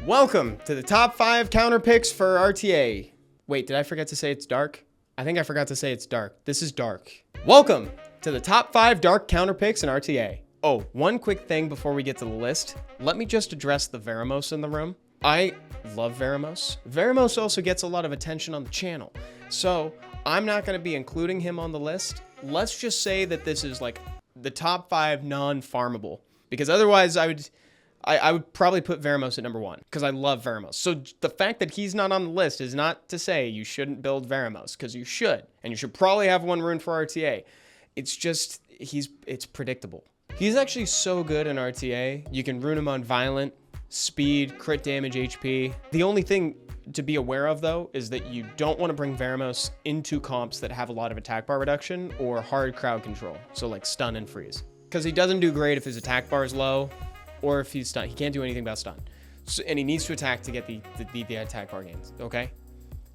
Welcome to the top 5 counter picks for RTA. Wait, did I forget to say it's dark? I think I forgot to say it's dark. This is dark. Welcome to the top 5 dark counter picks in RTA. Oh, one quick thing before we get to the list. Let me just address the Veramos in the room. I love Veramos. Veramos also gets a lot of attention on the channel, so I'm not going to be including him on the list. Let's just say that this is like the top 5 non-farmable, because otherwise I would probably put Veramos at number 1 because I love Veramos. So the fact that he's not on the list is not to say you shouldn't build Veramos, because you should, and you should probably have one rune for RTA. It's just it's predictable. He's actually so good in RTA. You can rune him on Violent, Speed, Crit Damage, HP. The only thing to be aware of, though, is that you don't want to bring Veramos into comps that have a lot of attack bar reduction or hard crowd control, so like stun and freeze. Because he doesn't do great if his attack bar is low or if he's stunned. He can't do anything about stun. So, and he needs to attack to get the attack bar gains, okay?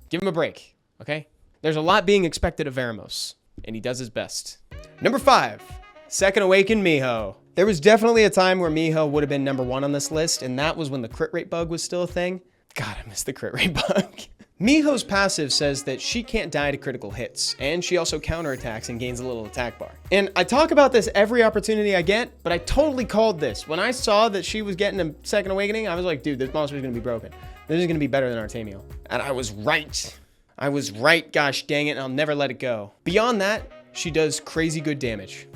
Give him a break, okay? There's a lot being expected of Veramos, and he does his best. Number 5, Second Awakened Miho. There was definitely a time where Miho would have been number 1 on this list, and that was when the crit rate bug was still a thing. God, I miss the crit rate bug. Miho's passive says that she can't die to critical hits, and she also counterattacks and gains a little attack bar. And I talk about this every opportunity I get, but I totally called this. When I saw that she was getting a Second Awakening, I was like, dude, this monster is going to be broken. This is going to be better than Artemio. And I was right. I was right, gosh dang it, and I'll never let it go. Beyond that, she does crazy good damage.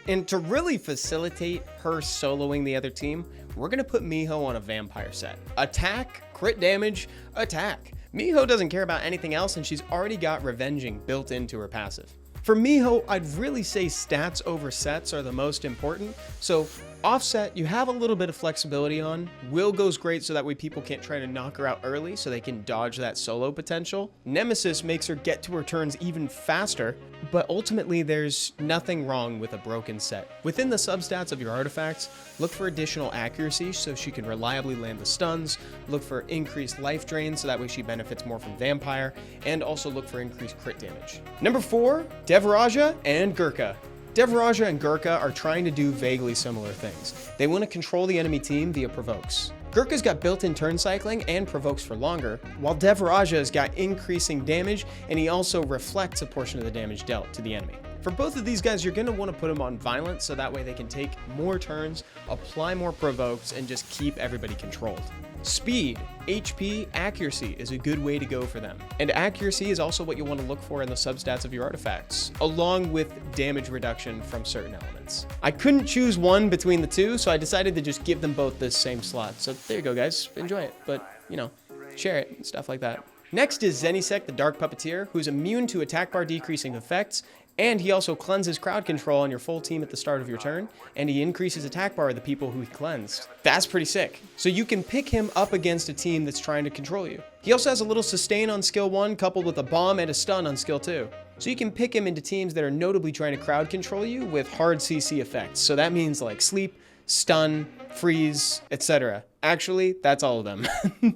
And to really facilitate her soloing the other team, we're going to put Miho on a vampire set. Attack, crit damage, attack. Miho doesn't care about anything else, and she's already got revenging built into her passive. For Miho, I'd really say stats over sets are the most important. So offset, you have a little bit of flexibility on. Will goes great so that way people can't try to knock her out early so they can dodge that solo potential. Nemesis makes her get to her turns even faster, but ultimately there's nothing wrong with a broken set. Within the substats of your artifacts, look for additional accuracy so she can reliably land the stuns, look for increased life drain so that way she benefits more from Vampire, and also look for increased crit damage. Number 4, Devaraja and Gurkha. Devaraja and Gurkha are trying to do vaguely similar things. They want to control the enemy team via provokes. Gurkha's got built-in turn cycling and provokes for longer, while Devaraja's got increasing damage, and he also reflects a portion of the damage dealt to the enemy. For both of these guys, you're going to want to put them on Violent so that way they can take more turns, apply more provokes, and just keep everybody controlled. Speed, HP, accuracy is a good way to go for them. And accuracy is also what you want to look for in the substats of your artifacts, along with damage reduction from certain elements. I couldn't choose one between the two, so I decided to just give them both this same slot. So there you go, guys. Enjoy it, but, you know, share it and stuff like that. Next is Zenik, the Dark Puppeteer, who's immune to attack bar decreasing effects, and he also cleanses crowd control on your full team at the start of your turn, and he increases attack bar of the people who he cleansed. That's pretty sick. So you can pick him up against a team that's trying to control you. He also has a little sustain on skill 1 coupled with a bomb and a stun on skill 2. So you can pick him into teams that are notably trying to crowd control you with hard CC effects. So that means like sleep, stun, freeze, etc. Actually, that's all of them.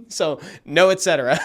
So no etc.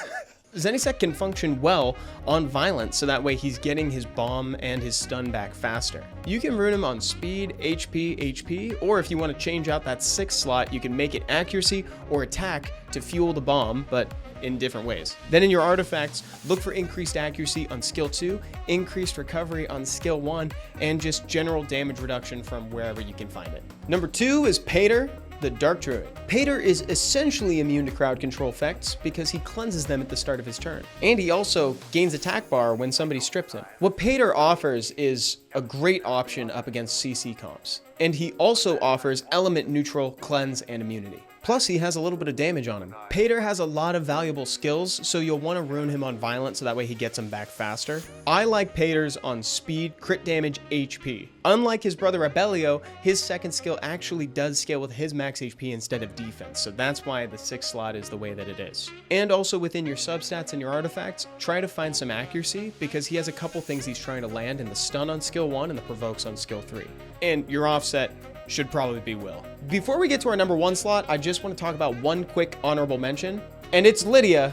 Zenik can function well on Violent, so that way he's getting his bomb and his stun back faster. You can rune him on Speed, HP, or if you want to change out that 6th slot, you can make it Accuracy or Attack to fuel the bomb, but in different ways. Then in your artifacts, look for increased accuracy on skill 2, increased recovery on skill 1, and just general damage reduction from wherever you can find it. Number 2 is Pater, the Dark Druid. Pater is essentially immune to crowd control effects because he cleanses them at the start of his turn. And he also gains attack bar when somebody strips him. What Pater offers is a great option up against CC comps. And he also offers element neutral, cleanse, and immunity. Plus, he has a little bit of damage on him. Pater has a lot of valuable skills, so you'll want to rune him on Violent so that way he gets them back faster. I like Pater's on Speed, Crit Damage, HP. Unlike his brother Abellio, his second skill actually does scale with his max HP instead of defense, so that's why the 6th slot is the way that it is. And also within your substats and your artifacts, try to find some accuracy, because he has a couple things he's trying to land in the stun on skill 1 and the provokes on skill 3. And your offset should probably be Will. Before we get to our number 1 slot, I just want to talk about one quick honorable mention, and it's Lydia,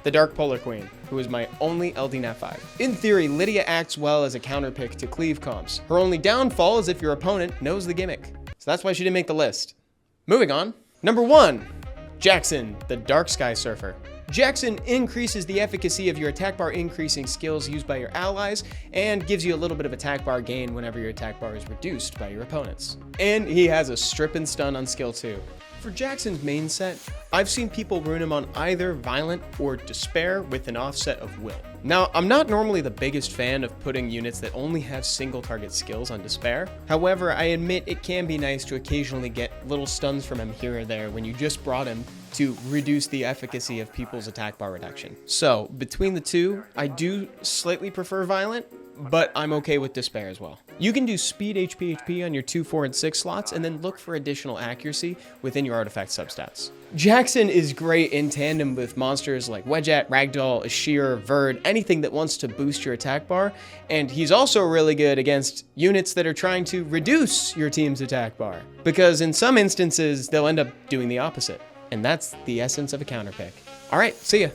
the Dark Polar Queen, who is my only LD Nat 5. In theory, Lydia acts well as a counterpick to cleave comps. Her only downfall is if your opponent knows the gimmick. So that's why she didn't make the list. Moving on. Number 1, Jackson, the Dark Sky Surfer. Jackson increases the efficacy of your attack bar increasing skills used by your allies and gives you a little bit of attack bar gain whenever your attack bar is reduced by your opponents. And he has a strip and stun on skill 2. For Jackson's main set, I've seen people rune him on either Violent or Despair with an offset of Will. Now, I'm not normally the biggest fan of putting units that only have single target skills on Despair. However, I admit it can be nice to occasionally get little stuns from him here or there when you just brought him to reduce the efficacy of people's attack bar reduction. So, between the two, I do slightly prefer Violent, but I'm okay with Despair as well. You can do speed HP on your 2, 4, and 6 slots, and then look for additional accuracy within your artifact substats. Jackson is great in tandem with monsters like Wedget, Ragdoll, Ashir, Verd, anything that wants to boost your attack bar, and he's also really good against units that are trying to reduce your team's attack bar, because in some instances, they'll end up doing the opposite, and that's the essence of a counterpick. All right, see ya.